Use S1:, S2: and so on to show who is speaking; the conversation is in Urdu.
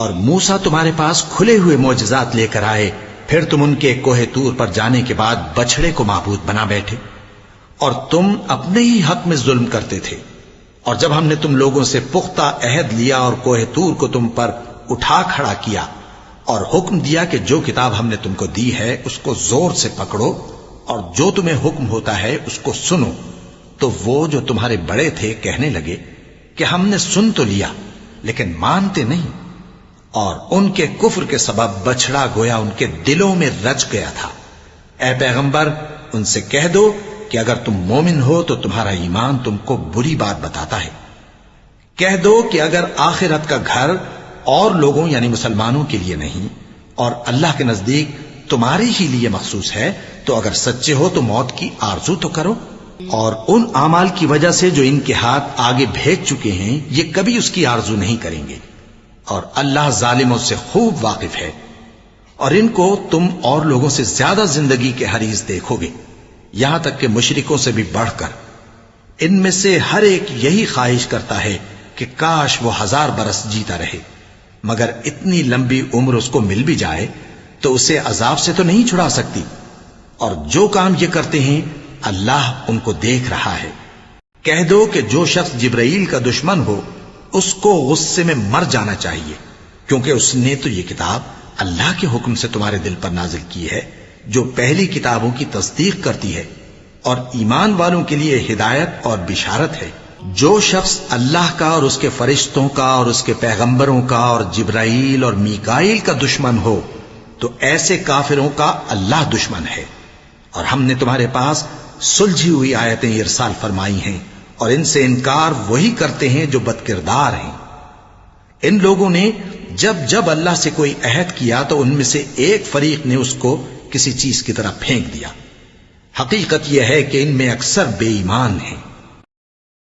S1: اور موسیٰ تمہارے پاس کھلے ہوئے معجزات لے کر آئے، پھر تم ان کے کوہ طور پر جانے کے بعد بچڑے کو معبود بنا بیٹھے، اور تم اپنے ہی حق میں ظلم کرتے تھے۔ اور جب ہم نے تم لوگوں سے پختہ عہد لیا اور کوہ طور کو تم پر اٹھا کھڑا کیا اور حکم دیا کہ جو کتاب ہم نے تم کو دی ہے اس کو زور سے پکڑو اور جو تمہیں حکم ہوتا ہے اس کو سنو، تو وہ جو تمہارے بڑے تھے کہنے لگے کہ ہم نے سن تو لیا لیکن مانتے نہیں، اور ان کے کفر کے سبب بچڑا گویا ان کے دلوں میں رچ گیا تھا۔ اے پیغمبر، ان سے کہہ دو کہ اگر تم مومن ہو تو تمہارا ایمان تم کو بری بات بتاتا ہے۔ کہہ دو کہ اگر آخرت کا گھر اور لوگوں یعنی مسلمانوں کے لیے نہیں اور اللہ کے نزدیک تمہارے ہی لیے مخصوص ہے تو اگر سچے ہو تو موت کی آرزو تو کرو، اور ان اعمال کی وجہ سے جو ان کے ہاتھ آگے بھیج چکے ہیں یہ کبھی اس کی آرزو نہیں کریں گے، اور اللہ ظالموں سے خوب واقف ہے۔ اور ان کو تم اور لوگوں سے زیادہ زندگی کے حریص دیکھو گے، یہاں تک کہ مشرکوں سے بھی بڑھ کر۔ ان میں سے ہر ایک یہی خواہش کرتا ہے کہ کاش وہ 1000 برس جیتا رہے، مگر اتنی لمبی عمر اس کو مل بھی جائے تو اسے عذاب سے تو نہیں چھڑا سکتی، اور جو کام یہ کرتے ہیں اللہ ان کو دیکھ رہا ہے۔ کہہ دو کہ جو شخص جبرائیل کا دشمن ہو اس کو غصے میں مر جانا چاہیے، کیونکہ اس نے تو یہ کتاب اللہ کے حکم سے تمہارے دل پر نازل کی ہے جو پہلی کتابوں کی تصدیق کرتی ہے اور ایمان والوں کے لیے ہدایت اور بشارت ہے۔ جو شخص اللہ کا اور اس کے فرشتوں کا اور اس کے پیغمبروں کا اور جبرائیل اور میکائیل کا دشمن ہو تو ایسے کافروں کا اللہ دشمن ہے۔ اور ہم نے تمہارے پاس سلجھی ہوئی آیتیں ارسال فرمائی ہیں، اور ان سے انکار وہی کرتے ہیں جو بد کردار ہیں۔ ان لوگوں نے جب جب اللہ سے کوئی عہد کیا تو ان میں سے ایک فریق نے اس کو کسی چیز کی طرح پھینک دیا۔ حقیقت یہ ہے کہ ان میں اکثر بے ایمان ہیں۔